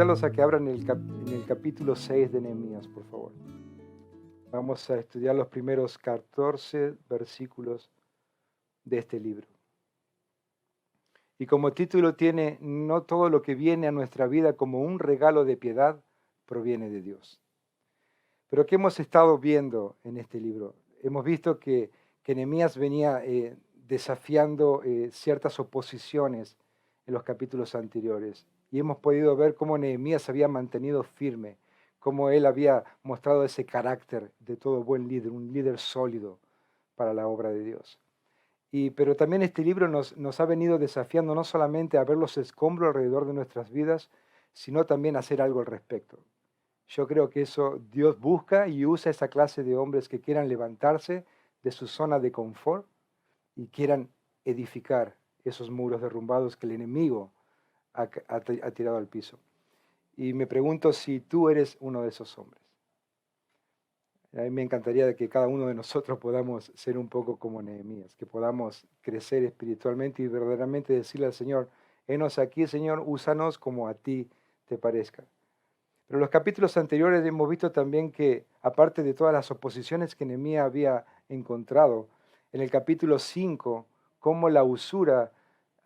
invitarlos a que abran en el capítulo 6 de Nehemías, por favor. Vamos a estudiar los primeros 14 versículos de este libro. Y como título tiene, no todo lo que viene a nuestra vida como un regalo de piedad proviene de Dios. Pero ¿qué hemos estado viendo en este libro? Hemos visto que Nehemías venía desafiando ciertas oposiciones en los capítulos anteriores. Y hemos podido ver cómo Nehemías había mantenido firme, cómo él había mostrado ese carácter de todo buen líder, un líder sólido para la obra de Dios. Pero también este libro nos ha venido desafiando no solamente a ver los escombros alrededor de nuestras vidas, sino también a hacer algo al respecto. Yo creo que eso Dios busca y usa esa clase de hombres que quieran levantarse de su zona de confort y quieran edificar esos muros derrumbados que el enemigo ha tirado al piso. Y me pregunto si tú eres uno de esos hombres. A mí me encantaría que cada uno de nosotros podamos ser un poco como Nehemías, que podamos crecer espiritualmente y verdaderamente decirle al Señor, henos aquí, Señor, úsanos como a ti te parezca. Pero en los capítulos anteriores hemos visto también que, aparte de todas las oposiciones que Nehemías había encontrado, en el capítulo 5, cómo la usura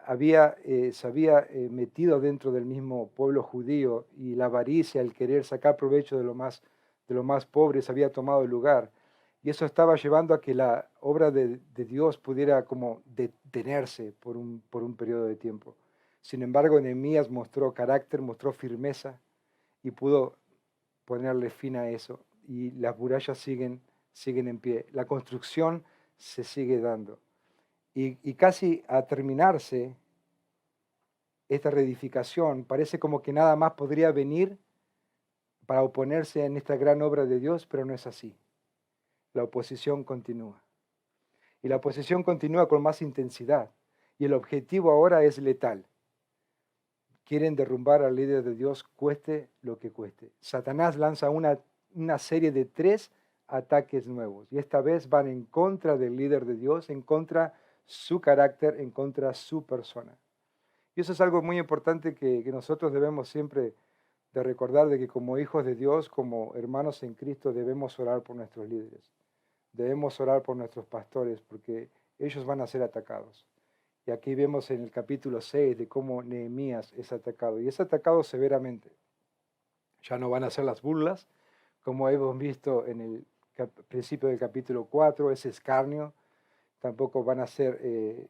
se había metido dentro del mismo pueblo judío y la avaricia, el querer sacar provecho de los más pobres había tomado el lugar. Y eso estaba llevando a que la obra de Dios pudiera como detenerse por un periodo de tiempo. Sin embargo, Nehemías mostró carácter, mostró firmeza y pudo ponerle fin a eso. Y las murallas siguen en pie. La construcción se sigue dando. Y casi a terminarse esta reedificación, parece como que nada más podría venir para oponerse en esta gran obra de Dios, pero no es así. La oposición continúa. Y la oposición continúa con más intensidad. Y el objetivo ahora es letal. Quieren derrumbar al líder de Dios, cueste lo que cueste. Satanás lanza una serie de 3 ataques nuevos. Y esta vez van en contra del líder de Dios, en contra su carácter, en contra su persona. Y eso es algo muy importante que nosotros debemos siempre de recordar, de que como hijos de Dios, como hermanos en Cristo, debemos orar por nuestros líderes. Debemos orar por nuestros pastores, porque ellos van a ser atacados. Y aquí vemos en el capítulo 6 de cómo Nehemías es atacado. Y es atacado severamente. Ya no van a ser las burlas, como hemos visto en el principio del capítulo 4, ese escarnio. Tampoco van a ser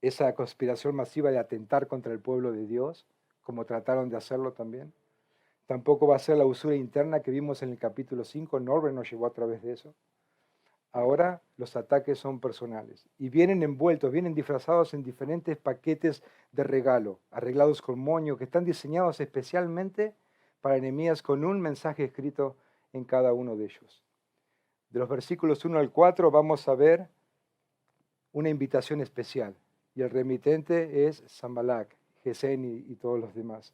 esa conspiración masiva de atentar contra el pueblo de Dios, como trataron de hacerlo también. Tampoco va a ser la usura interna que vimos en el capítulo 5. Norbert nos llevó a través de eso. Ahora los ataques son personales y vienen envueltos, vienen disfrazados en diferentes paquetes de regalo, arreglados con moño, que están diseñados especialmente para Nehemías con un mensaje escrito en cada uno de ellos. De los versículos 1 al 4 vamos a ver una invitación especial y el remitente es Sanballat, Gesén y todos los demás.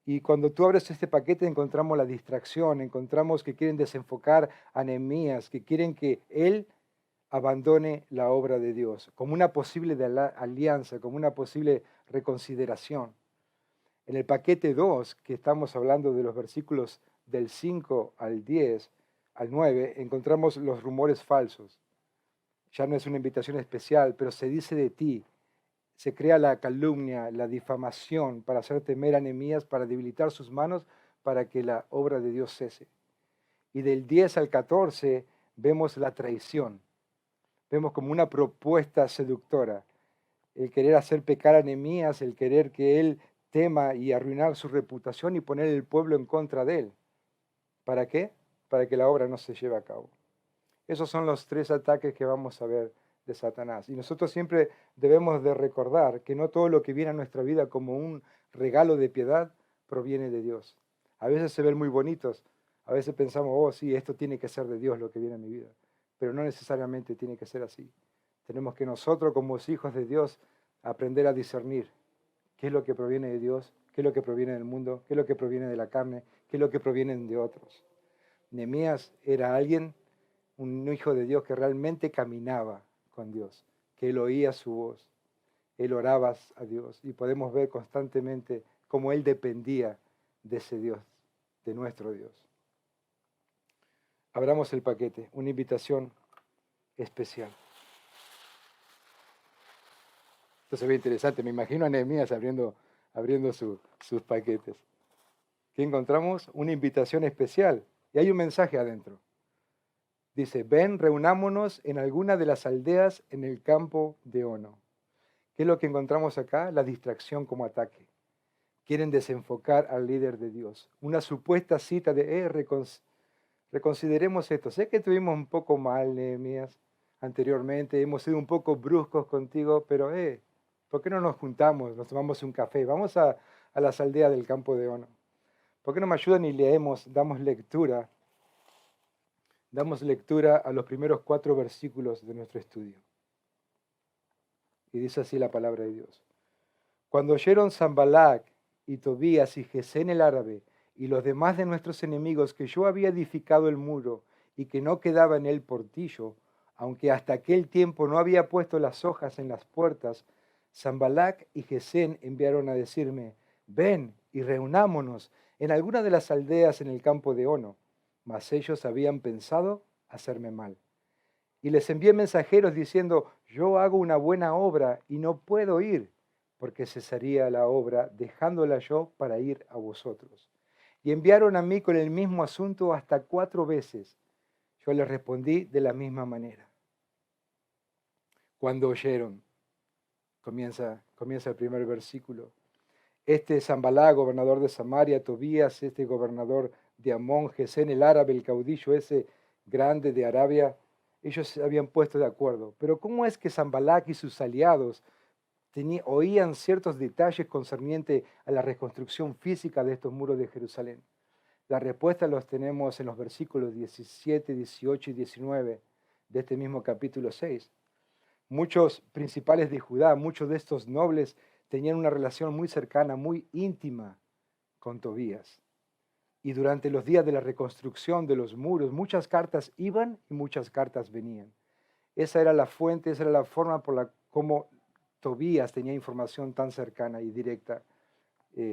Y cuando tú abres este paquete encontramos la distracción, encontramos que quieren desenfocar a Nehemías, que quieren que él abandone la obra de Dios, como una posible alianza, como una posible reconsideración. En el paquete 2, que estamos hablando de los versículos del 5 al 10, al 9, encontramos los rumores falsos. Ya no es una invitación especial, pero se dice de ti, se crea la calumnia, la difamación para hacer temer a Nehemías, para debilitar sus manos, para que la obra de Dios cese. Y del 10 al 14 vemos la traición. Vemos como una propuesta seductora, el querer hacer pecar a Nehemías, el querer que él tema y arruinar su reputación y poner el pueblo en contra de él. ¿Para qué? Para que la obra no se lleve a cabo. Esos son los 3 ataques que vamos a ver de Satanás. Y nosotros siempre debemos de recordar que no todo lo que viene a nuestra vida como un regalo de piedad proviene de Dios. A veces se ven muy bonitos, a veces pensamos, oh sí, esto tiene que ser de Dios lo que viene a mi vida, pero no necesariamente tiene que ser así. Tenemos que nosotros como hijos de Dios aprender a discernir qué es lo que proviene de Dios, qué es lo que proviene del mundo, qué es lo que proviene de la carne, qué es lo que proviene de otros. Nehemías era alguien, un hijo de Dios que realmente caminaba con Dios, que él oía su voz, él oraba a Dios y podemos ver constantemente como él dependía de ese Dios, de nuestro Dios. Abramos el paquete, una invitación especial. Esto se ve interesante, me imagino a Nehemías abriendo sus paquetes. ¿Qué encontramos? Una invitación especial y hay un mensaje adentro. Dice, ven, reunámonos en alguna de las aldeas en el campo de Ono. ¿Qué es lo que encontramos acá? La distracción como ataque. Quieren desenfocar al líder de Dios. Una supuesta cita de, reconsideremos esto. Sé que estuvimos un poco mal, Nehemías, anteriormente, hemos sido un poco bruscos contigo, pero, ¿por qué no nos juntamos, nos tomamos un café? Vamos a las aldeas del campo de Ono. ¿Por qué no me ayudan y leemos, damos lectura a los primeros 4 versículos de nuestro estudio? Y dice así la palabra de Dios. Cuando oyeron Sanbalat y Tobías y Gesén el árabe y los demás de nuestros enemigos que yo había edificado el muro y que no quedaba en él portillo, aunque hasta aquel tiempo no había puesto las hojas en las puertas, Sanbalat y Gesén enviaron a decirme, ven y reunámonos en alguna de las aldeas en el campo de Ono. Mas ellos habían pensado hacerme mal. Y les envié mensajeros diciendo, yo hago una buena obra y no puedo ir, porque cesaría la obra dejándola yo para ir a vosotros. Y enviaron a mí con el mismo asunto hasta 4 veces. Yo les respondí de la misma manera. Cuando oyeron, comienza el primer versículo. Este Sanbalá, gobernador de Samaria, Tobías, este gobernador de Amón, Gesén el árabe, el caudillo ese grande de Arabia, ellos se habían puesto de acuerdo. Pero ¿cómo es que Sanbalá y sus aliados oían ciertos detalles concernientes a la reconstrucción física de estos muros de Jerusalén? La respuesta los tenemos en los versículos 17, 18 y 19 de este mismo capítulo 6. Muchos principales de Judá, muchos de estos nobles tenían una relación muy cercana, muy íntima con Tobías. Y durante los días de la reconstrucción de los muros, muchas cartas iban y muchas cartas venían. Esa era la fuente, esa era la forma por la como Tobías tenía información tan cercana y directa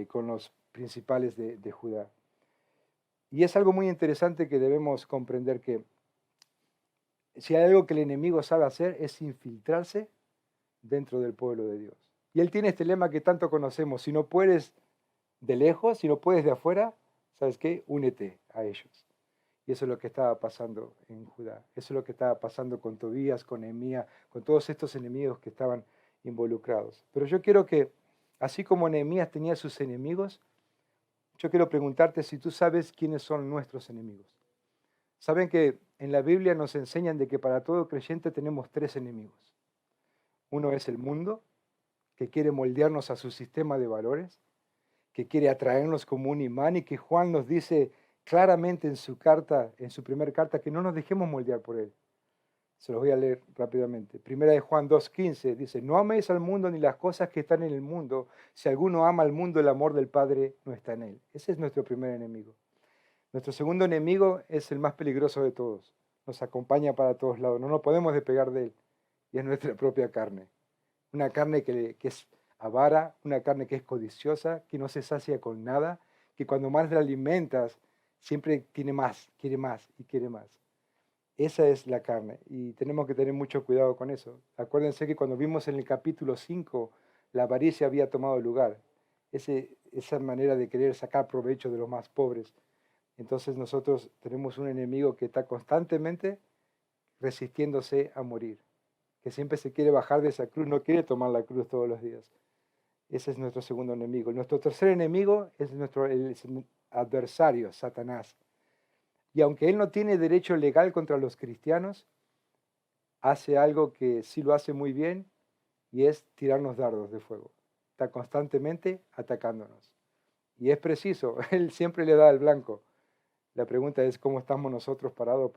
con los principales de Judá. Y es algo muy interesante que debemos comprender que si hay algo que el enemigo sabe hacer es infiltrarse dentro del pueblo de Dios. Y él tiene este lema que tanto conocemos, si no puedes de lejos, si no puedes de afuera, ¿sabes qué? Únete a ellos. Y eso es lo que estaba pasando en Judá. Eso es lo que estaba pasando con Tobías, con Nehemías, con todos estos enemigos que estaban involucrados. Pero yo quiero que, así como Nehemías tenía sus enemigos, yo quiero preguntarte si tú sabes quiénes son nuestros enemigos. Saben que en la Biblia nos enseñan de que para todo creyente tenemos 3 enemigos. Uno es el mundo, que quiere moldearnos a su sistema de valores, que quiere atraernos como un imán y que Juan nos dice claramente en su carta, en su primera carta, que no nos dejemos moldear por él. Se los voy a leer rápidamente. Primera de Juan 2:15 dice, no améis al mundo ni las cosas que están en el mundo. Si alguno ama al mundo, el amor del Padre no está en él. Ese es nuestro primer enemigo. Nuestro segundo enemigo es el más peligroso de todos. Nos acompaña para todos lados. No nos podemos despegar de él. Y es nuestra propia carne. Una carne que es avara, una carne que es codiciosa, que no se sacia con nada, que cuando más la alimentas, siempre tiene más, quiere más y quiere más. Esa es la carne y tenemos que tener mucho cuidado con eso. Acuérdense que cuando vimos en el capítulo 5, la avaricia había tomado lugar. Esa manera de querer sacar provecho de los más pobres. Entonces nosotros tenemos un enemigo que está constantemente resistiéndose a morir, que siempre se quiere bajar de esa cruz, no quiere tomar la cruz todos los días. Ese es nuestro segundo enemigo. Nuestro tercer enemigo es el adversario, Satanás. Y aunque él no tiene derecho legal contra los cristianos, hace algo que sí lo hace muy bien y es tirarnos dardos de fuego. Está constantemente atacándonos. Y es preciso, él siempre le da al blanco. La pregunta es cómo estamos nosotros parados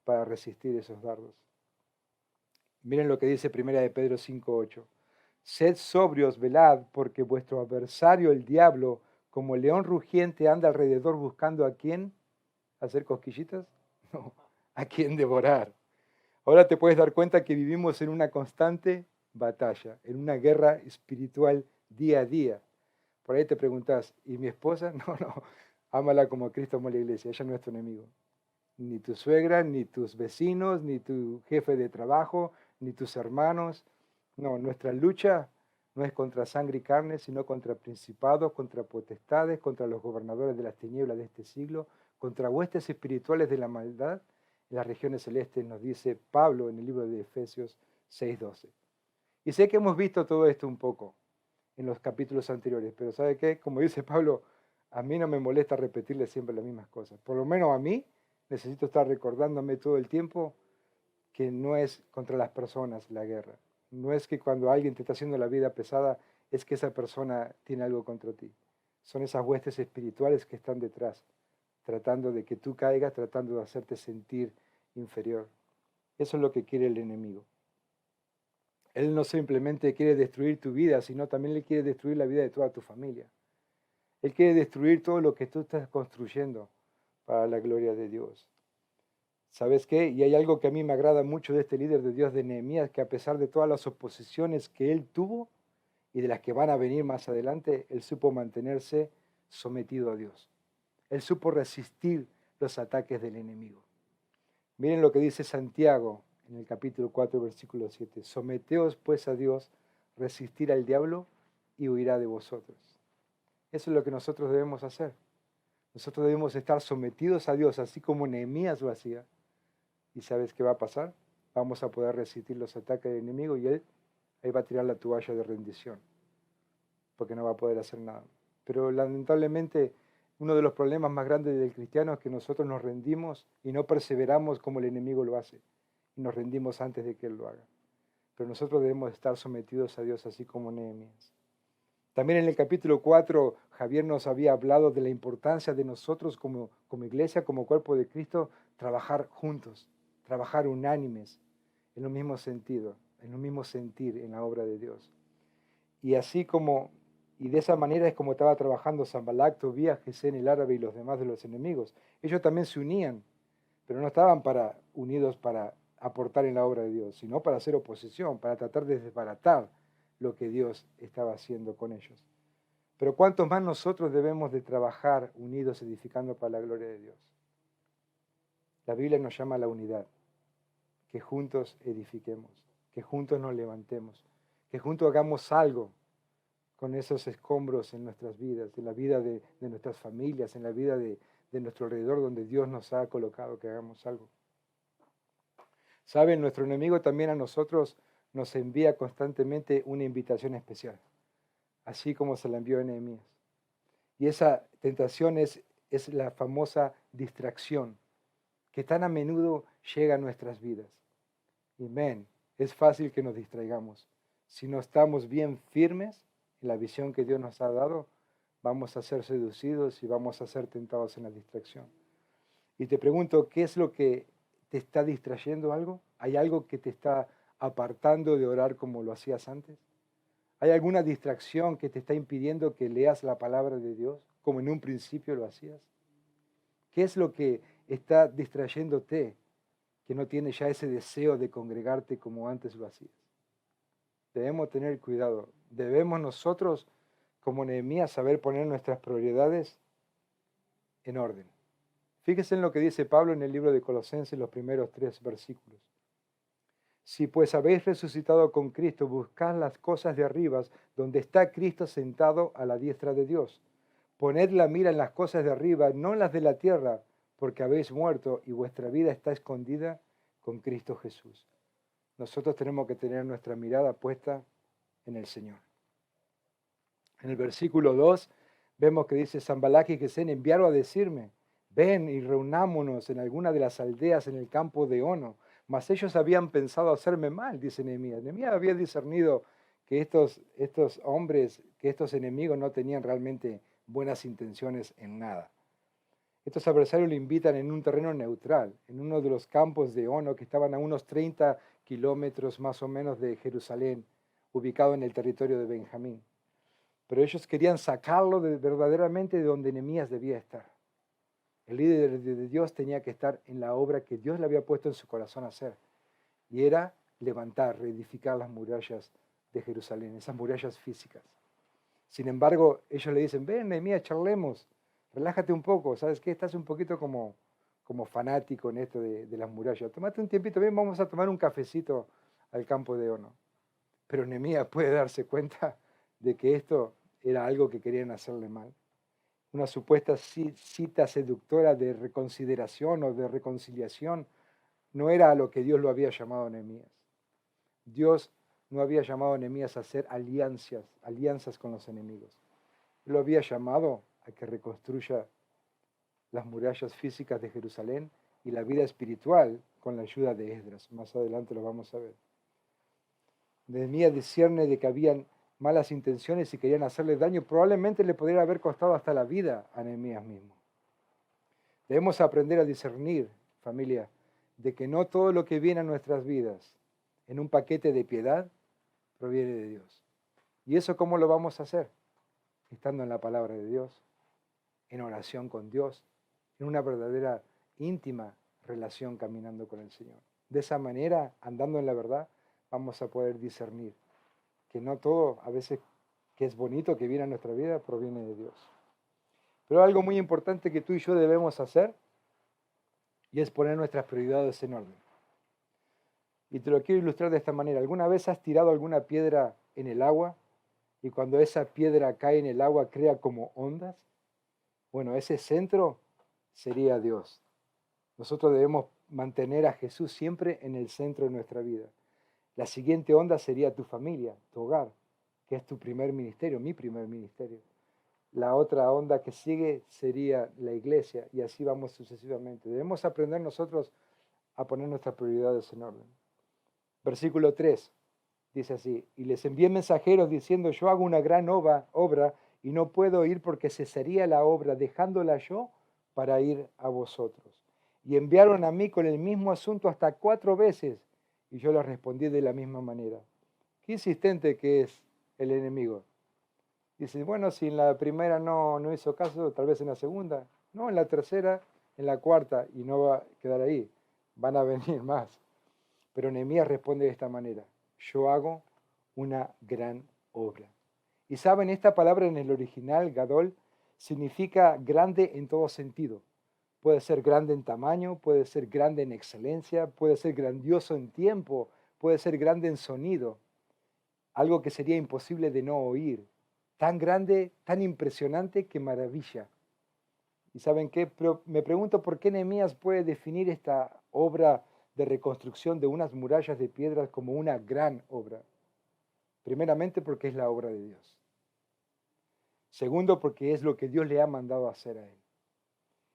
para resistir esos dardos. Miren lo que dice 1 de Pedro 5:8. Sed sobrios, velad, porque vuestro adversario, el diablo, como león rugiente, anda alrededor buscando a quién hacer cosquillitas. No, a quién devorar. Ahora te puedes dar cuenta que vivimos en una constante batalla, en una guerra espiritual día a día. Por ahí te preguntas, ¿y mi esposa? No, no, ámala como Cristo amó a la iglesia, ella no es tu enemigo. Ni tu suegra, ni tus vecinos, ni tu jefe de trabajo, ni tus hermanos. No, nuestra lucha no es contra sangre y carne, sino contra principados, contra potestades, contra los gobernadores de las tinieblas de este siglo, contra huestes espirituales de la maldad en las regiones celestes, nos dice Pablo en el libro de Efesios 6:12. Y sé que hemos visto todo esto un poco en los capítulos anteriores, pero ¿sabe qué? Como dice Pablo, a mí no me molesta repetirle siempre las mismas cosas. Por lo menos a mí necesito estar recordándome todo el tiempo que no es contra las personas la guerra. No es que cuando alguien te está haciendo la vida pesada, es que esa persona tiene algo contra ti. Son esas huestes espirituales que están detrás, tratando de que tú caigas, tratando de hacerte sentir inferior. Eso es lo que quiere el enemigo. Él no simplemente quiere destruir tu vida, sino también le quiere destruir la vida de toda tu familia. Él quiere destruir todo lo que tú estás construyendo para la gloria de Dios. ¿Sabes qué? Y hay algo que a mí me agrada mucho de este líder de Dios de Nehemías, que a pesar de todas las oposiciones que él tuvo y de las que van a venir más adelante, él supo mantenerse sometido a Dios. Él supo resistir los ataques del enemigo. Miren lo que dice Santiago en el capítulo 4, versículo 7. Someteos pues a Dios, resistir al diablo y huirá de vosotros. Eso es lo que nosotros debemos hacer. Nosotros debemos estar sometidos a Dios, así como Nehemías lo hacía. ¿Y sabes qué va a pasar? Vamos a poder resistir los ataques del enemigo y él ahí va a tirar la toalla de rendición, porque no va a poder hacer nada. Pero lamentablemente uno de los problemas más grandes del cristiano es que nosotros nos rendimos y no perseveramos como el enemigo lo hace. Y nos rendimos antes de que él lo haga. Pero nosotros debemos estar sometidos a Dios así como Nehemías. También en el capítulo 4, Javier nos había hablado de la importancia de nosotros como iglesia, como cuerpo de Cristo, trabajar juntos, trabajar unánimes, en el mismo sentido, en el mismo sentir en la obra de Dios. Y así como, y de esa manera es como estaba trabajando Sanballat, Tobías, Gesén, el árabe y los demás de los enemigos. Ellos también se unían, pero no estaban unidos para aportar en la obra de Dios, sino para hacer oposición, para tratar de desbaratar lo que Dios estaba haciendo con ellos. Pero ¿cuántos más nosotros debemos de trabajar unidos edificando para la gloria de Dios? La Biblia nos llama a la unidad, que juntos edifiquemos, que juntos nos levantemos, que juntos hagamos algo con esos escombros en nuestras vidas, en la vida de nuestras familias, en la vida de nuestro alrededor donde Dios nos ha colocado, que hagamos algo. Saben, nuestro enemigo también a nosotros nos envía constantemente una invitación especial, así como se la envió a Nehemías. Y esa tentación es la famosa distracción, que tan a menudo llega a nuestras vidas. Y es fácil que nos distraigamos. Si no estamos bien firmes en la visión que Dios nos ha dado, vamos a ser seducidos y vamos a ser tentados en la distracción. Y te pregunto, ¿qué es lo que te está distrayendo algo? ¿Hay algo que te está apartando de orar como lo hacías antes? ¿Hay alguna distracción que te está impidiendo que leas la palabra de Dios como en un principio lo hacías? ¿Qué es lo que está distrayéndote que no tienes ya ese deseo de congregarte como antes lo hacías? Debemos tener cuidado. Debemos nosotros, como Nehemías, saber poner nuestras prioridades en orden. Fíjese en lo que dice Pablo en el libro de Colosenses, los primeros 3 versículos. Si pues habéis resucitado con Cristo, buscad las cosas de arriba, donde está Cristo sentado a la diestra de Dios. Poned la mira en las cosas de arriba, no en las de la tierra, porque habéis muerto y vuestra vida está escondida con Cristo Jesús. Nosotros tenemos que tener nuestra mirada puesta en el Señor. En el versículo 2 vemos que dice, Sanballat y Gesén enviaron a decirme, ven y reunámonos en alguna de las aldeas en el campo de Ono. Mas ellos habían pensado hacerme mal, dice Nehemías. Nehemías había discernido que estos hombres, que estos enemigos no tenían realmente buenas intenciones en nada. Estos adversarios lo invitan en un terreno neutral, en uno de los campos de Ono que estaban a unos 30 kilómetros más o menos de Jerusalén, ubicado en el territorio de Benjamín. Pero ellos querían sacarlo verdaderamente de donde Nehemías debía estar. El líder de Dios tenía que estar en la obra que Dios le había puesto en su corazón a hacer. Y era levantar, reedificar las murallas de Jerusalén, esas murallas físicas. Sin embargo, ellos le dicen, ven, Nehemías, charlemos, relájate un poco, ¿sabes qué? Estás un poquito como fanático en esto de las murallas. Tómate un tiempito, ven, vamos a tomar un cafecito al campo de Ono. Pero Nehemías puede darse cuenta de que esto era algo que querían hacerle mal. Una supuesta cita seductora de reconsideración o de reconciliación no era a lo que Dios lo había llamado a Nehemías. Dios no había llamado a Nehemías a hacer alianzas con los enemigos. Él lo había llamado a que reconstruya las murallas físicas de Jerusalén y la vida espiritual con la ayuda de Esdras. Más adelante lo vamos a ver. Nehemías discierne de que habían malas intenciones y querían hacerle daño. Probablemente le podría haber costado hasta la vida a Nehemías mismo. Debemos aprender a discernir, familia, de que no todo lo que viene a nuestras vidas en un paquete de piedad proviene de Dios. ¿Y eso cómo lo vamos a hacer? Estando en la palabra de Dios, en oración con Dios, en una verdadera íntima relación caminando con el Señor. De esa manera, andando en la verdad, vamos a poder discernir que no todo, a veces que es bonito que viene a nuestra vida, proviene de Dios. Pero algo muy importante que tú y yo debemos hacer, y es poner nuestras prioridades en orden. Y te lo quiero ilustrar de esta manera. ¿Alguna vez has tirado alguna piedra en el agua y cuando esa piedra cae en el agua crea como ondas? Bueno, ese centro sería Dios. Nosotros debemos mantener a Jesús siempre en el centro de nuestra vida. La siguiente onda sería tu familia, tu hogar, que es tu primer ministerio, mi primer ministerio. La otra onda que sigue sería la iglesia y así vamos sucesivamente. Debemos aprender nosotros a poner nuestras prioridades en orden. Versículo 3 dice así, y les envié mensajeros diciendo, yo hago una gran obra y no puedo ir porque cesaría la obra dejándola yo para ir a vosotros. Y enviaron a mí con el mismo asunto hasta 4 veces y yo les respondí de la misma manera. Qué insistente que es el enemigo. Dice, bueno, si en la primera no hizo caso, tal vez en la segunda, no, en la tercera, en la cuarta, y no va a quedar ahí, van a venir más. Pero Nehemías responde de esta manera, yo hago una gran obra. Y saben, esta palabra en el original, Gadol, significa grande en todo sentido. Puede ser grande en tamaño, puede ser grande en excelencia, puede ser grandioso en tiempo, puede ser grande en sonido. Algo que sería imposible de no oír. Tan grande, tan impresionante que maravilla. ¿Y saben qué? Pero me pregunto por qué Nehemías puede definir esta obra de reconstrucción de unas murallas de piedras como una gran obra. Primeramente porque es la obra de Dios. Segundo porque es lo que Dios le ha mandado a hacer a él.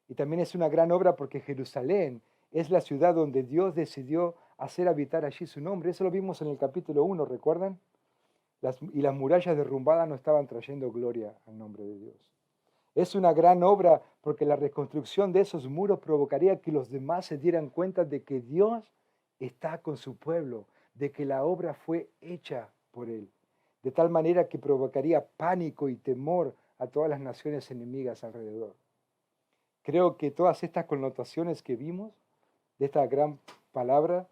Y también es una gran obra porque Jerusalén es la ciudad donde Dios decidió hacer habitar allí su nombre. Eso lo vimos en el capítulo 1, ¿recuerdan? Y las murallas derrumbadas no estaban trayendo gloria al nombre de Dios. Es una gran obra porque la reconstrucción de esos muros provocaría que los demás se dieran cuenta de que Dios está con su pueblo, de que la obra fue hecha por él, de tal manera que provocaría pánico y temor a todas las naciones enemigas alrededor. Creo que todas estas connotaciones que vimos de esta gran palabra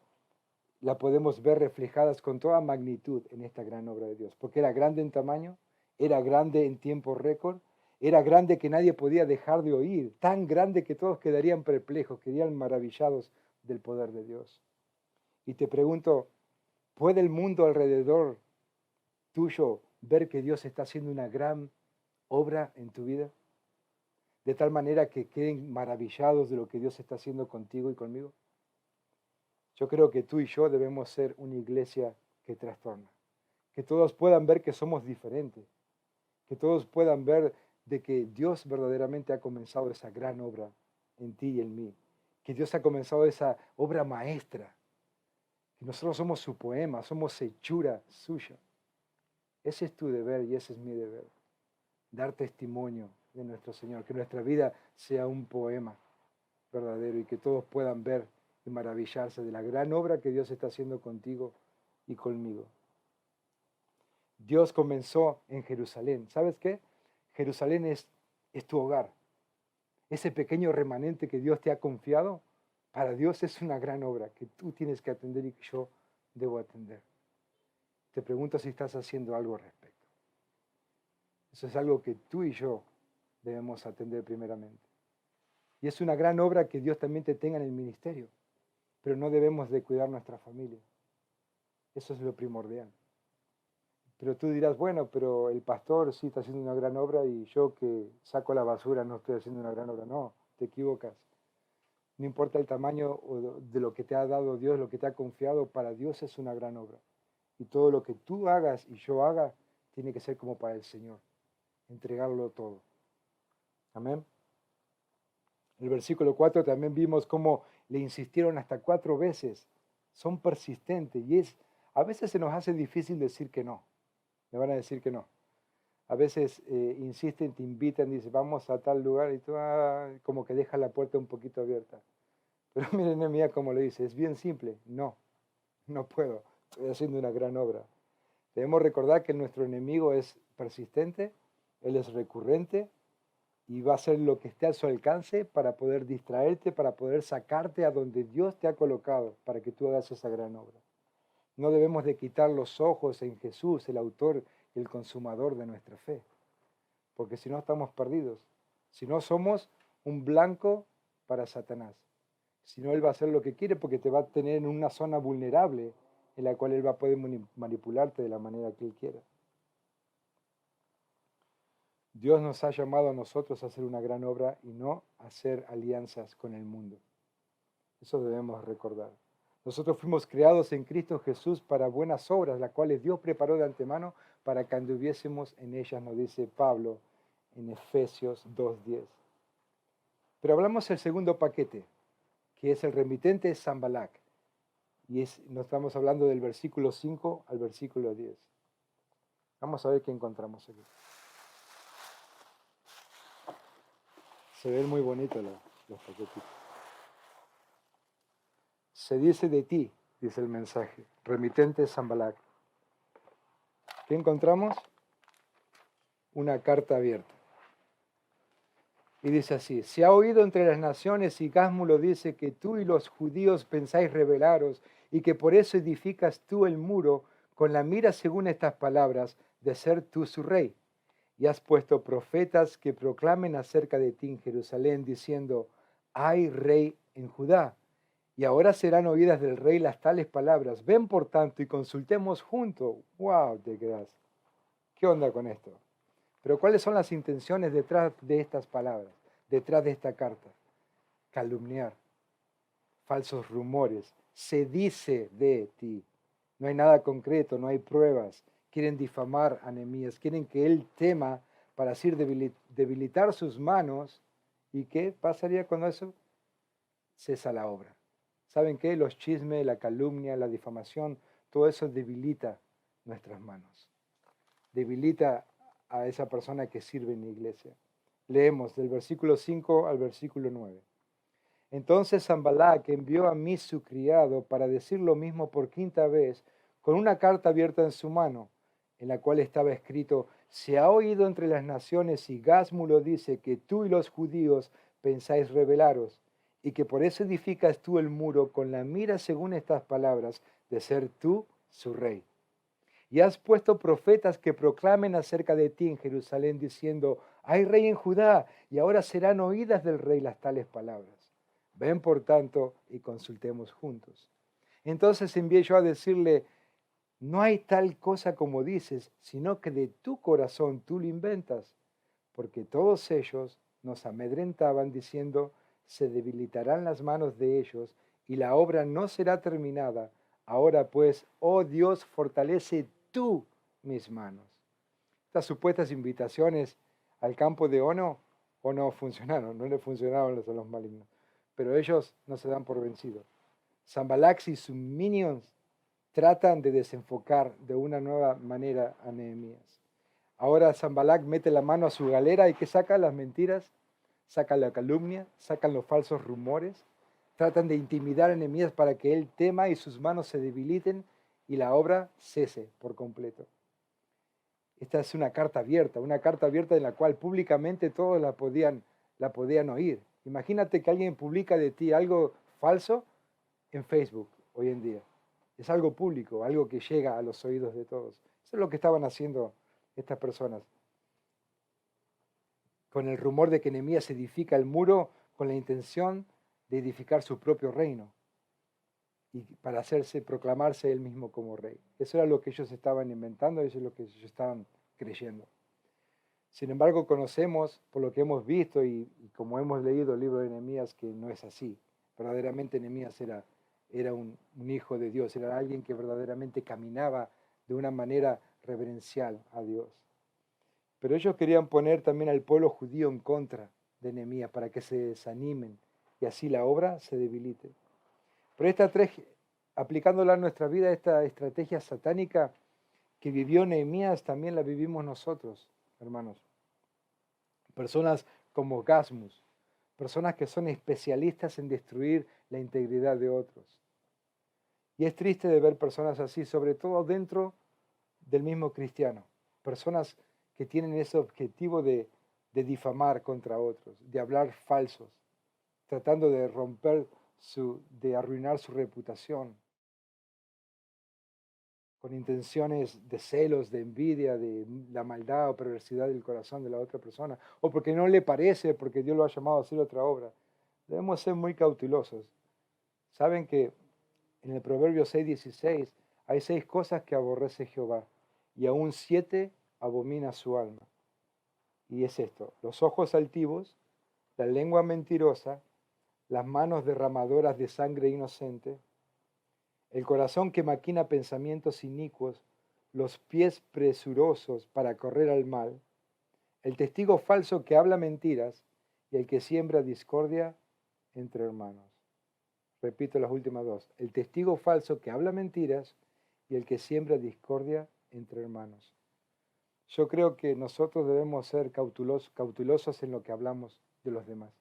la podemos ver reflejadas con toda magnitud en esta gran obra de Dios, porque era grande en tamaño, era grande en tiempo récord, era grande que nadie podía dejar de oír, tan grande que todos quedarían perplejos, quedarían maravillados del poder de Dios. Y te pregunto, ¿puede el mundo alrededor tuyo ver que Dios está haciendo una gran obra en tu vida? De tal manera que queden maravillados de lo que Dios está haciendo contigo y conmigo. Yo creo que tú y yo debemos ser una iglesia que trastorna. Que todos puedan ver que somos diferentes. Que todos puedan ver de que Dios verdaderamente ha comenzado esa gran obra en ti y en mí. Que Dios ha comenzado esa obra maestra. Que nosotros somos su poema, somos hechura suya. Ese es tu deber y ese es mi deber. Dar testimonio de nuestro Señor. Que nuestra vida sea un poema verdadero y que todos puedan ver y maravillarse de la gran obra que Dios está haciendo contigo y conmigo. Dios comenzó en Jerusalén. ¿Sabes qué? Jerusalén es tu hogar. Ese pequeño remanente que Dios te ha confiado, para Dios es una gran obra que tú tienes que atender y que yo debo atender. Te pregunto si estás haciendo algo al respecto. Eso es algo que tú y yo debemos atender primeramente. Y es una gran obra que Dios también te tenga en el ministerio, pero no debemos de cuidar nuestra familia. Eso es lo primordial. Pero tú dirás, bueno, pero el pastor sí está haciendo una gran obra y yo que saco la basura no estoy haciendo una gran obra. No, te equivocas. No importa el tamaño de lo que te ha dado Dios, lo que te ha confiado, para Dios es una gran obra. Y todo lo que tú hagas y yo haga tiene que ser como para el Señor. Entregarlo todo. Amén. En el versículo 4 también vimos cómo le insistieron hasta 4 veces. Son persistentes y a veces se nos hace difícil decir que no. Me van a decir que no. A veces insisten, te invitan, dicen, vamos a tal lugar y tú como que dejas la puerta un poquito abierta. Pero miren, Nehemías como le dice, es bien simple. No, no puedo. Estoy haciendo una gran obra. Debemos recordar que nuestro enemigo es persistente, él es recurrente y va a hacer lo que esté a su alcance para poder distraerte, para poder sacarte a donde Dios te ha colocado para que tú hagas esa gran obra. No debemos de quitar los ojos en Jesús, el autor y el consumador de nuestra fe, porque si no estamos perdidos. Si no somos un blanco para Satanás. Si no, él va a hacer lo que quiere porque te va a tener en una zona vulnerable en la cual él va a poder manipularte de la manera que él quiera. Dios nos ha llamado a nosotros a hacer una gran obra y no a hacer alianzas con el mundo. Eso debemos recordar. Nosotros fuimos creados en Cristo Jesús para buenas obras, las cuales Dios preparó de antemano para que anduviésemos en ellas, nos dice Pablo en Efesios 2:10. Pero hablamos del segundo paquete, que es el remitente Sanballat. Y nos estamos hablando del versículo 5 al versículo 10. Vamos a ver qué encontramos aquí. Se ven muy bonitos los paquetitos. Se dice de ti, dice el mensaje, remitente Sanballat. ¿Qué encontramos? Una carta abierta. Y dice así, se ha oído entre las naciones y Gásmulo dice que tú y los judíos pensáis rebelaros y que por eso edificas tú el muro con la mira según estas palabras de ser tú su rey. Y has puesto profetas que proclamen acerca de ti en Jerusalén diciendo, hay rey en Judá. Y ahora serán oídas del rey las tales palabras. Ven por tanto y consultemos juntos. ¡Wow! Te quedas. ¿Qué onda con esto? Pero ¿cuáles son las intenciones detrás de estas palabras, detrás de esta carta? Calumniar, falsos rumores, se dice de ti. No hay nada concreto, no hay pruebas. Quieren difamar a Nehemías, quieren que él tema para así debilitar sus manos. ¿Y qué pasaría cuando eso? Cesa la obra. ¿Saben qué? Los chismes, la calumnia, la difamación, todo eso debilita nuestras manos. Debilita a esa persona que sirve en la iglesia. Leemos del versículo 5 al versículo 9. Entonces Sanballat envió a mí su criado para decir lo mismo por quinta vez, con una carta abierta en su mano, en la cual estaba escrito, se ha oído entre las naciones y Gásmulo dice que tú y los judíos pensáis rebelaros, y que por eso edificas tú el muro con la mira según estas palabras de ser tú su rey. Y has puesto profetas que proclamen acerca de ti en Jerusalén diciendo, hay rey en Judá, y ahora serán oídas del rey las tales palabras. Ven por tanto y consultemos juntos. Entonces envié yo a decirle, no hay tal cosa como dices, sino que de tu corazón tú lo inventas, porque todos ellos nos amedrentaban diciendo, se debilitarán las manos de ellos y la obra no será terminada. Ahora pues, oh Dios, fortalece tú mis manos. Estas supuestas invitaciones al campo de Ono o no funcionaron, no le funcionaron a los malignos, pero ellos no se dan por vencidos. Sanballat y sus minions tratan de desenfocar de una nueva manera a Nehemías. Ahora Sanballat mete la mano a su galera y que saca las mentiras, saca la calumnia, sacan los falsos rumores, tratan de intimidar a Nehemías para que él tema y sus manos se debiliten y la obra cese por completo. Esta es una carta abierta en la cual públicamente todos la podían oír. Imagínate que alguien publica de ti algo falso en Facebook hoy en día. Es algo público, algo que llega a los oídos de todos. Eso es lo que estaban haciendo estas personas. con el rumor de que Nehemías edifica el muro con la intención de edificar su propio reino y para proclamarse él mismo como rey. Eso era lo que ellos estaban inventando, eso es lo que ellos estaban creyendo. Sin embargo, conocemos por lo que hemos visto y como hemos leído el libro de Nehemías que no es así. Verdaderamente Nehemías era un hijo de Dios, era alguien que verdaderamente caminaba de una manera reverencial a Dios. Pero ellos querían poner también al pueblo judío en contra de Nehemías para que se desanimen y así la obra se debilite. Pero aplicándola a nuestra vida, esta estrategia satánica que vivió Nehemías también la vivimos nosotros, hermanos. Personas como Gasmus, personas que son especialistas en destruir la integridad de otros. Y es triste de ver personas así, sobre todo dentro del mismo cristiano. Personas que tienen ese objetivo de difamar contra otros, de hablar falsos, tratando de de arruinar su reputación, con intenciones de celos, de envidia, de la maldad o perversidad del corazón de la otra persona, o porque no le parece, porque Dios lo ha llamado a hacer otra obra. Debemos ser muy cautelosos. Saben que en el Proverbio 6:16 hay 6 cosas que aborrece Jehová, y aún 7 abomina su alma. Y es esto: los ojos altivos, la lengua mentirosa, las manos derramadoras de sangre inocente, el corazón que maquina pensamientos inicuos, los pies presurosos para correr al mal, el testigo falso que habla mentiras y el que siembra discordia entre hermanos. Repito las últimas dos: el testigo falso que habla mentiras y el que siembra discordia entre hermanos. Yo creo que nosotros debemos ser cautelosos en lo que hablamos de los demás.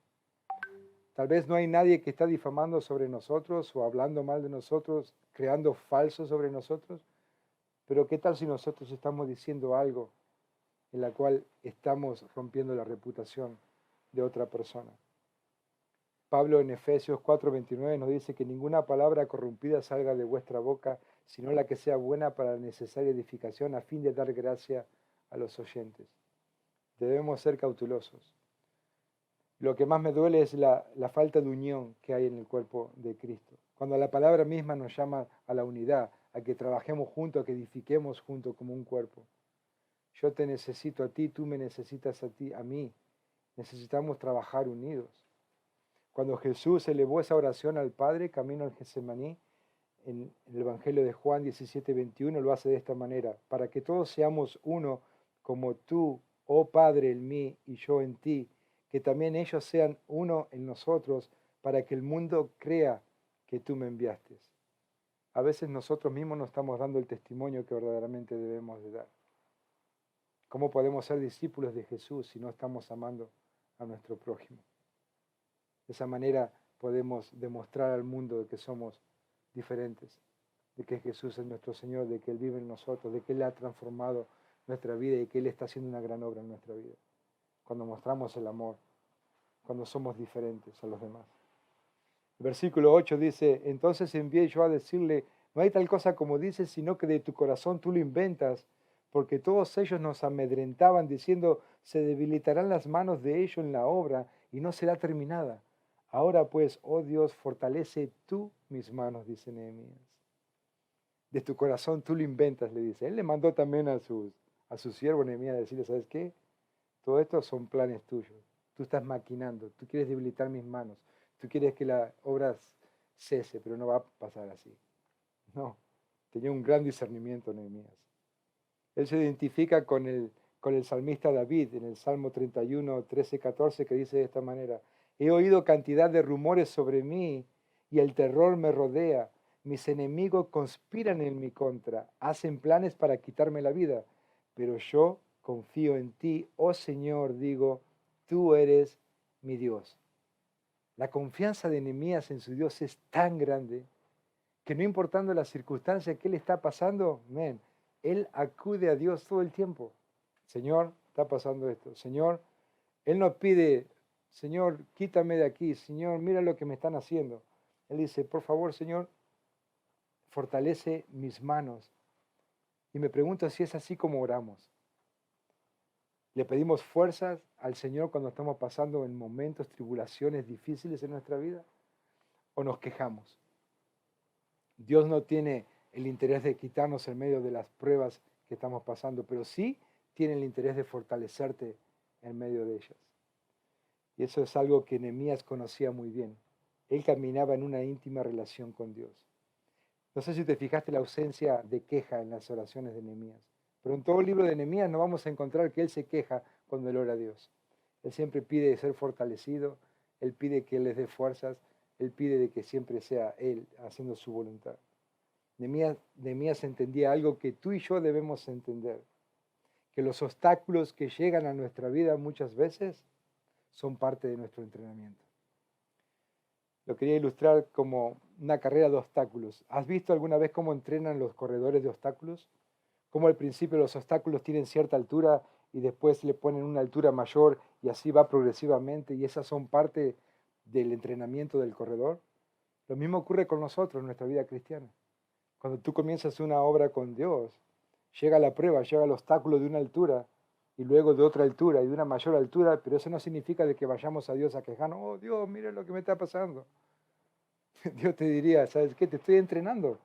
Tal vez no hay nadie que está difamando sobre nosotros o hablando mal de nosotros, creando falsos sobre nosotros, pero ¿qué tal si nosotros estamos diciendo algo en la cual estamos rompiendo la reputación de otra persona? Pablo en Efesios 4:29 nos dice que ninguna palabra corrompida salga de vuestra boca, sino la que sea buena para la necesaria edificación a fin de dar gracia a los oyentes. Debemos ser cautelosos. Lo que más me duele es la falta de unión que hay en el cuerpo de Cristo. Cuando la palabra misma nos llama a la unidad, a que trabajemos juntos, a que edifiquemos juntos como un cuerpo. Yo te necesito a ti, tú me necesitas a ti, a mí. Necesitamos trabajar unidos. Cuando Jesús elevó esa oración al Padre, camino al Getsemaní, en el Evangelio de Juan 17:21 lo hace de esta manera: para que todos seamos uno, como tú, oh Padre, en mí y yo en ti, que también ellos sean uno en nosotros, para que el mundo crea que tú me enviaste. A veces nosotros mismos no estamos dando el testimonio que verdaderamente debemos de dar. ¿Cómo podemos ser discípulos de Jesús si no estamos amando a nuestro prójimo? De esa manera podemos demostrar al mundo de que somos diferentes, de que Jesús es nuestro Señor, de que Él vive en nosotros, de que Él ha transformado nuestra vida y que Él está haciendo una gran obra en nuestra vida. Cuando mostramos el amor, cuando somos diferentes a los demás. El versículo 8 dice: entonces envié yo a decirle, no hay tal cosa como dices, sino que de tu corazón tú lo inventas, porque todos ellos nos amedrentaban diciendo, se debilitarán las manos de ellos en la obra y no será terminada. Ahora pues, oh Dios, fortalece tú mis manos, dice Nehemías. De tu corazón tú lo inventas, le dice. Él le mandó también a su siervo Nehemías a decirle, ¿sabes qué? Todo esto son planes tuyos. Tú estás maquinando, tú quieres debilitar mis manos, tú quieres que la obra cese, pero no va a pasar así. No, tenía un gran discernimiento Nehemías. Él se identifica con el salmista David en el Salmo 31, 13, 14, que dice de esta manera: he oído cantidad de rumores sobre mí y el terror me rodea. Mis enemigos conspiran en mi contra, hacen planes para quitarme la vida, pero yo confío en ti, oh Señor, digo, tú eres mi Dios. La confianza de Nehemías en su Dios es tan grande que no importando las circunstancias que él está pasando, él acude a Dios todo el tiempo. Señor, está pasando esto. Señor, él no pide, Señor, quítame de aquí. Señor, mira lo que me están haciendo. Él dice, por favor, Señor, fortalece mis manos. Y me pregunto si es así como oramos. Le pedimos fuerzas al Señor cuando estamos pasando en momentos, tribulaciones difíciles en nuestra vida, o nos quejamos. Dios no tiene el interés de quitarnos en medio de las pruebas que estamos pasando, pero sí tiene el interés de fortalecerte en medio de ellas. Y eso es algo que Nehemías conocía muy bien. Él caminaba en una íntima relación con Dios. No sé si te fijaste la ausencia de queja en las oraciones de Nehemías, pero en todo el libro de Nehemías no vamos a encontrar que él se queja cuando él ora a Dios. Él siempre pide ser fortalecido, él pide que él les dé fuerzas, él pide de que siempre sea él haciendo su voluntad. Nehemías entendía algo que tú y yo debemos entender, que los obstáculos que llegan a nuestra vida muchas veces son parte de nuestro entrenamiento. Lo quería ilustrar como una carrera de obstáculos. ¿Has visto alguna vez cómo entrenan los corredores de obstáculos? Cómo al principio los obstáculos tienen cierta altura y después le ponen una altura mayor y así va progresivamente y esas son parte del entrenamiento del corredor. Lo mismo ocurre con nosotros en nuestra vida cristiana. Cuando tú comienzas una obra con Dios, llega la prueba, llega el obstáculo de una altura y luego de otra altura y de una mayor altura, pero eso no significa de que vayamos a Dios a quejarnos, oh Dios, mire lo que me está pasando. Dios te diría, ¿sabes qué? Te estoy entrenando.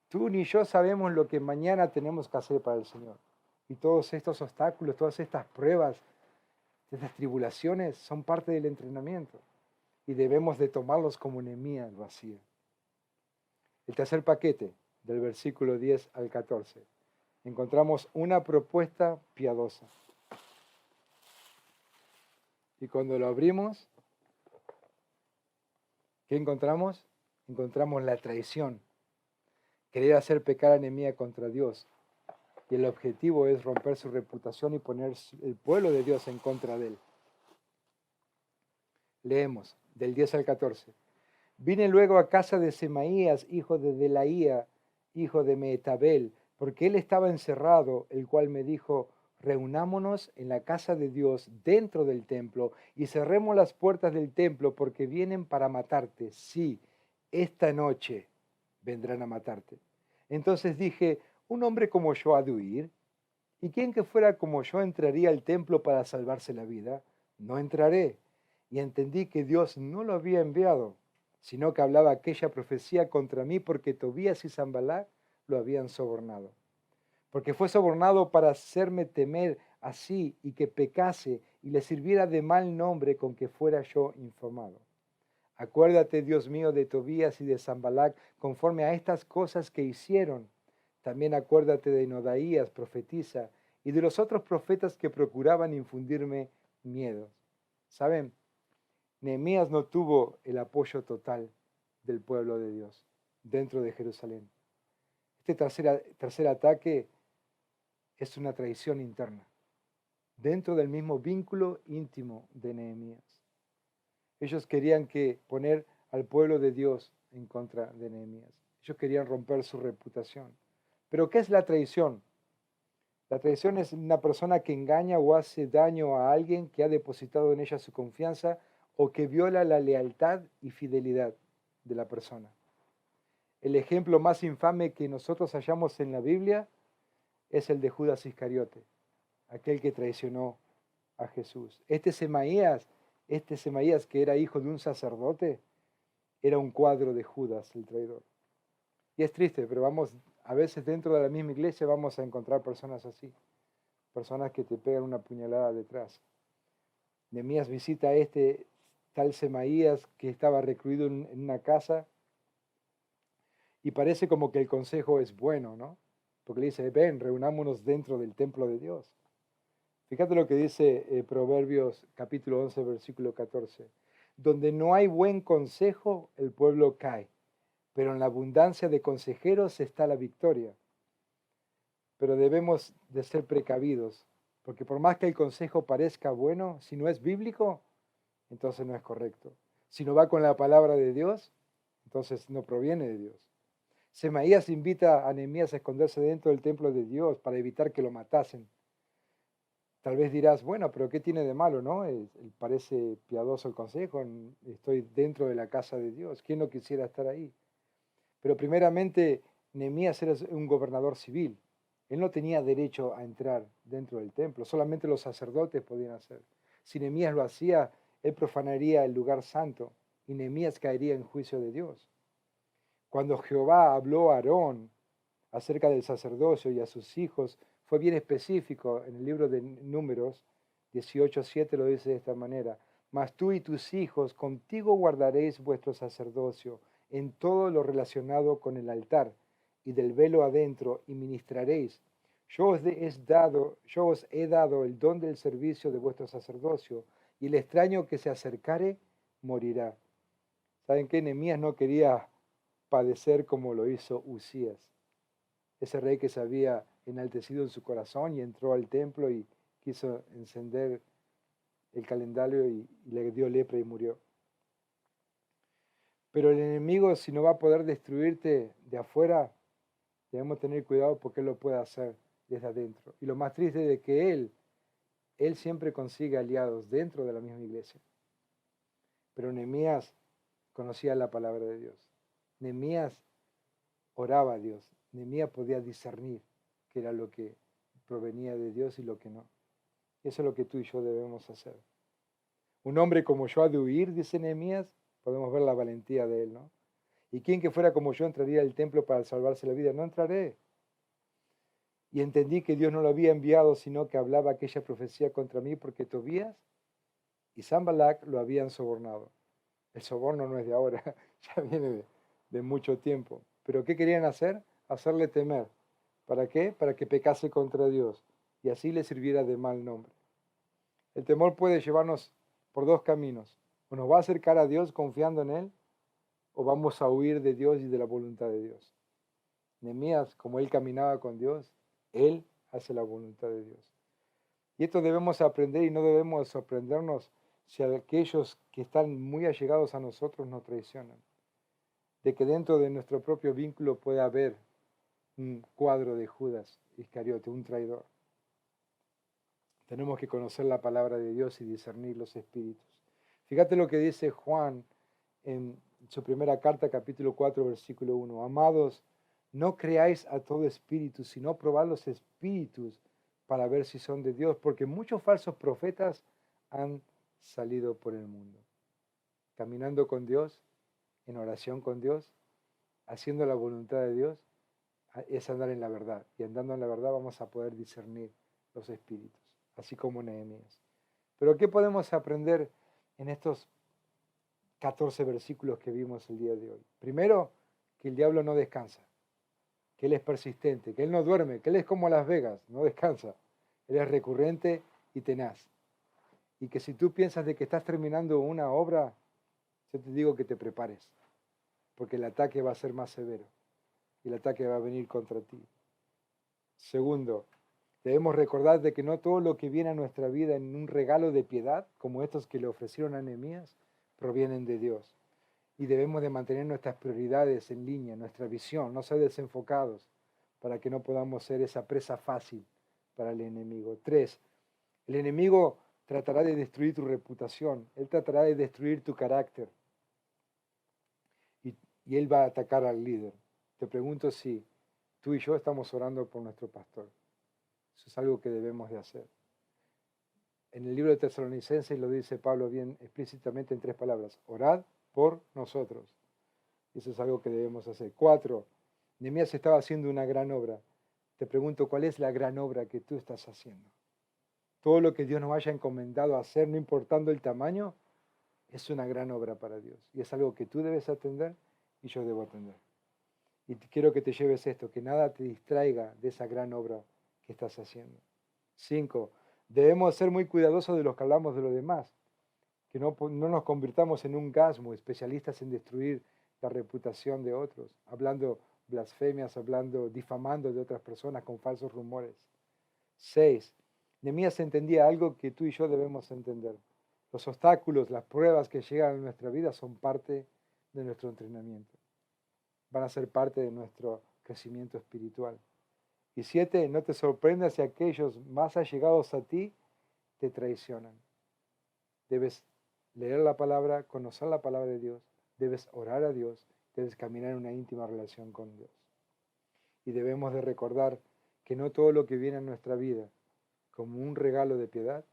Tú ni yo sabemos lo que mañana tenemos que hacer para el Señor. Y todos estos obstáculos, todas estas pruebas, estas tribulaciones son parte del entrenamiento. Y debemos de tomarlos como Nehemías lo hacía. El tercer paquete, del versículo 10 al 14, encontramos una propuesta piadosa. Y cuando lo abrimos, ¿qué encontramos? Encontramos la traición. Querer hacer pecar a Nehemías contra Dios. Y el objetivo es romper su reputación y poner el pueblo de Dios en contra de él. Leemos del 10 al 14. Vine luego a casa de Semaías, hijo de Delaía, hijo de Mehetabel, porque él estaba encerrado, el cual me dijo, reunámonos en la casa de Dios dentro del templo y cerremos las puertas del templo porque vienen para matarte. Sí, esta noche vendrán a matarte. Entonces dije, ¿un hombre como yo ha de huir? ¿Y quién que fuera como yo entraría al templo para salvarse la vida? No entraré. Y entendí que Dios no lo había enviado, sino que hablaba aquella profecía contra mí porque Tobías y Sanballat lo habían sobornado. Porque fue sobornado para hacerme temer así y que pecase y le sirviera de mal nombre con que fuera yo infamado. Acuérdate, Dios mío, de Tobías y de Sanballat conforme a estas cosas que hicieron. También acuérdate de Nodaías, profetisa, y de los otros profetas que procuraban infundirme miedo. ¿Saben? Nehemías no tuvo el apoyo total del pueblo de Dios dentro de Jerusalén. Este tercer ataque es una traición interna, dentro del mismo vínculo íntimo de Nehemías. Ellos querían poner al pueblo de Dios en contra de Nehemías. Ellos querían romper su reputación. Pero ¿qué es la traición? La traición es una persona que engaña o hace daño a alguien que ha depositado en ella su confianza o que viola la lealtad y fidelidad de la persona. El ejemplo más infame que nosotros hallamos en la Biblia es el de Judas Iscariote, aquel que traicionó a Jesús. Este Semaías que era hijo de un sacerdote, era un cuadro de Judas, el traidor. Y es triste, pero a veces dentro de la misma iglesia vamos a encontrar personas así, personas que te pegan una puñalada detrás. Nehemías visita a este tal Semaías que estaba recluido en una casa y parece como que el consejo es bueno, ¿no? Porque le dice, ven, reunámonos dentro del templo de Dios. Fíjate lo que dice Proverbios capítulo 11, versículo 14. Donde no hay buen consejo, el pueblo cae, pero en la abundancia de consejeros está la victoria. Pero debemos de ser precavidos, porque por más que el consejo parezca bueno, si no es bíblico, entonces no es correcto. Si no va con la palabra de Dios, entonces no proviene de Dios. Semaías invita a Nehemías a esconderse dentro del templo de Dios para evitar que lo matasen. Tal vez dirás, bueno, pero ¿qué tiene de malo, no? Parece piadoso el consejo, estoy dentro de la casa de Dios, ¿quién no quisiera estar ahí? Pero primeramente, Nehemías era un gobernador civil, Él no tenía derecho a entrar dentro del templo, solamente los sacerdotes podían hacer. Si Nehemías lo hacía, él profanaría el lugar santo y Nehemías caería en juicio de Dios. Cuando Jehová habló a Aarón acerca del sacerdocio y a sus hijos, fue bien específico. En el libro de Números 18:7 lo dice de esta manera: mas tú y tus hijos contigo guardaréis vuestro sacerdocio en todo lo relacionado con el altar y del velo adentro, y ministraréis. Yo os he dado el don del servicio de vuestro sacerdocio, y el extraño que se acercare morirá. ¿Saben qué? Nehemías no quería padecer como lo hizo Usías, ese rey que se había enaltecido en su corazón y entró al templo y quiso encender el calendario y le dio lepra y murió. Pero el enemigo, si no va a poder destruirte de afuera, debemos tener cuidado porque él lo puede hacer desde adentro. Y lo más triste es que él siempre consigue aliados dentro de la misma iglesia. Pero Nehemías conocía la palabra de Dios. Nehemías oraba a Dios. Nehemías podía discernir qué era lo que provenía de Dios y lo que no. Eso es lo que tú y yo debemos hacer. Un hombre como yo ha de huir, dice Nehemías. Podemos ver la valentía de él, ¿no? ¿Y quién que fuera como yo entraría al templo para salvarse la vida? No entraré. Y entendí que Dios no lo había enviado, sino que hablaba aquella profecía contra mí porque Tobías y Sanballat lo habían sobornado. El soborno no es de ahora, ya viene de mucho tiempo. ¿Pero qué querían hacer? Hacerle temer. ¿Para qué? Para que pecase contra Dios y así le sirviera de mal nombre. El temor puede llevarnos por dos caminos. O nos va a acercar a Dios confiando en Él, o vamos a huir de Dios y de la voluntad de Dios. Nehemías, como él caminaba con Dios, él hace la voluntad de Dios. Y esto debemos aprender y no debemos sorprendernos si aquellos que están muy allegados a nosotros nos traicionan. De que dentro de nuestro propio vínculo puede haber un cuadro de Judas Iscariote, un traidor. Tenemos que conocer la palabra de Dios y discernir los espíritus. Fíjate lo que dice Juan en su primera carta, capítulo 4, versículo 1. Amados, no creáis a todo espíritu, sino probad los espíritus para ver si son de Dios, porque muchos falsos profetas han salido por el mundo. Caminando con Dios, en oración con Dios, haciendo la voluntad de Dios, es andar en la verdad. Y andando en la verdad vamos a poder discernir los espíritus, así como Nehemías. Pero ¿qué podemos aprender en estos 14 versículos que vimos el día de hoy? Primero, que el diablo no descansa, que él es persistente, que él no duerme, que él es como Las Vegas, no descansa. Él es recurrente y tenaz. Y que si tú piensas de que estás terminando una obra, yo te digo que te prepares, porque el ataque va a ser más severo y el ataque va a venir contra ti. Segundo, debemos recordar de que no todo lo que viene a nuestra vida en un regalo de piedad, como estos que le ofrecieron a Nehemías, provienen de Dios. Y debemos de mantener nuestras prioridades en línea, nuestra visión, no ser desenfocados, para que no podamos ser esa presa fácil para el enemigo. 3, el enemigo tratará de destruir tu reputación, él tratará de destruir tu carácter y él va a atacar al líder. Te pregunto si tú y yo estamos orando por nuestro pastor. Eso es algo que debemos de hacer. En el libro de Tesalonicenses lo dice Pablo bien explícitamente en 3 palabras: orad por nosotros. Eso es algo que debemos hacer. 4, Nehemías estaba haciendo una gran obra. Te pregunto, ¿cuál es la gran obra que tú estás haciendo? Todo lo que Dios nos haya encomendado a hacer, no importando el tamaño, es una gran obra para Dios. Y es algo que tú debes atender y yo debo atender. Y quiero que te lleves esto, que nada te distraiga de esa gran obra que estás haciendo. 5, debemos ser muy cuidadosos de los que hablamos de los demás, que no nos convirtamos en un gasmo, especialistas en destruir la reputación de otros, hablando blasfemias, difamando de otras personas con falsos rumores. 6, Nehemías entendía algo que tú y yo debemos entender. Los obstáculos, las pruebas que llegan a nuestra vida son parte de nuestro entrenamiento. Van a ser parte de nuestro crecimiento espiritual. Y 7, no te sorprendas si aquellos más allegados a ti te traicionan. Debes leer la palabra, conocer la palabra de Dios, debes orar a Dios, debes caminar en una íntima relación con Dios. Y debemos de recordar que no todo lo que viene a nuestra vida como un regalo de piedad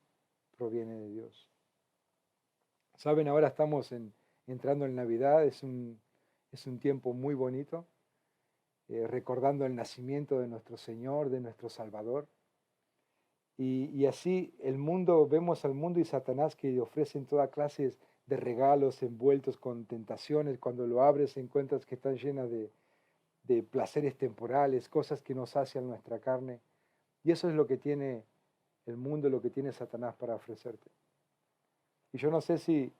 proviene de Dios. Saben, ahora estamos entrando en Navidad, es un tiempo muy bonito, recordando el nacimiento de nuestro Señor, de nuestro Salvador. Y así vemos al mundo y Satanás que ofrecen toda clase de regalos envueltos con tentaciones. Cuando lo abres encuentras que están llenas de placeres temporales, cosas que nos sacian nuestra carne. Y eso es lo que tiene el mundo, lo que tiene Satanás para ofrecerte. Y yo no sé si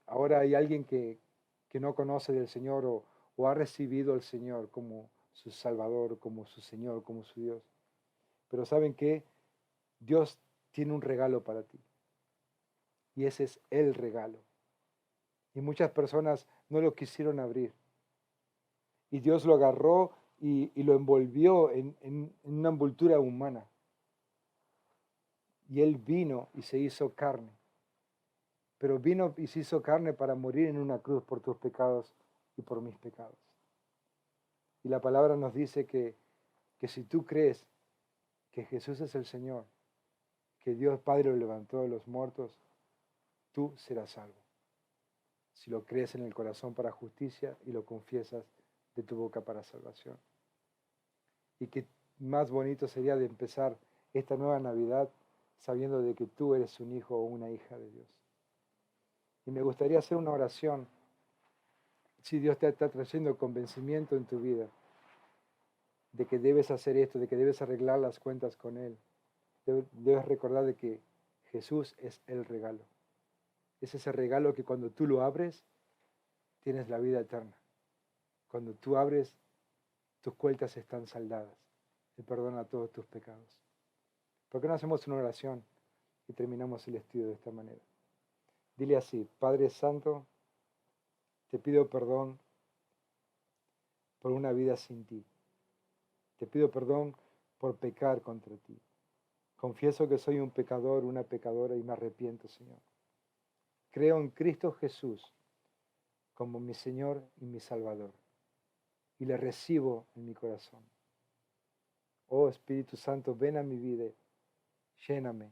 ahora hay alguien que no conoce del Señor o ha recibido al Señor como su Salvador, como su Señor, como su Dios. Pero ¿saben qué? Dios tiene un regalo para ti. Y ese es el regalo. Y muchas personas no lo quisieron abrir. Y Dios lo agarró y lo envolvió en una envoltura humana. Y Él vino y se hizo carne. Pero vino y se hizo carne para morir en una cruz por tus pecados y por mis pecados. Y la palabra nos dice que si tú crees que Jesús es el Señor, que Dios Padre lo levantó de los muertos, tú serás salvo. Si lo crees en el corazón para justicia y lo confiesas de tu boca para salvación. Y qué más bonito sería de empezar esta nueva Navidad sabiendo de que tú eres un hijo o una hija de Dios. Y me gustaría hacer una oración. Si Dios te está trayendo convencimiento en tu vida de que debes hacer esto, de que debes arreglar las cuentas con Él, debes recordar de que Jesús es el regalo. Es ese regalo que cuando tú lo abres, tienes la vida eterna. Cuando tú abres, tus cuentas están saldadas. Él perdona todos tus pecados. ¿Por qué no hacemos una oración y terminamos el estudio de esta manera? Dile así: Padre Santo, te pido perdón por una vida sin ti. Te pido perdón por pecar contra ti. Confieso que soy un pecador, una pecadora y me arrepiento, Señor. Creo en Cristo Jesús como mi Señor y mi Salvador y le recibo en mi corazón. Oh Espíritu Santo, ven a mi vida, lléname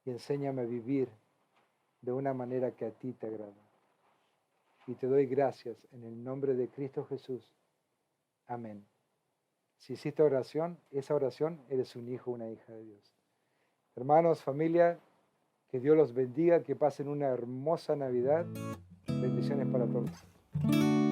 y enséñame a vivir de una manera que a ti te agrada. Y te doy gracias en el nombre de Cristo Jesús. Amén. Si hiciste oración, esa oración, eres un hijo o una hija de Dios. Hermanos, familia, que Dios los bendiga, que pasen una hermosa Navidad. Bendiciones para todos.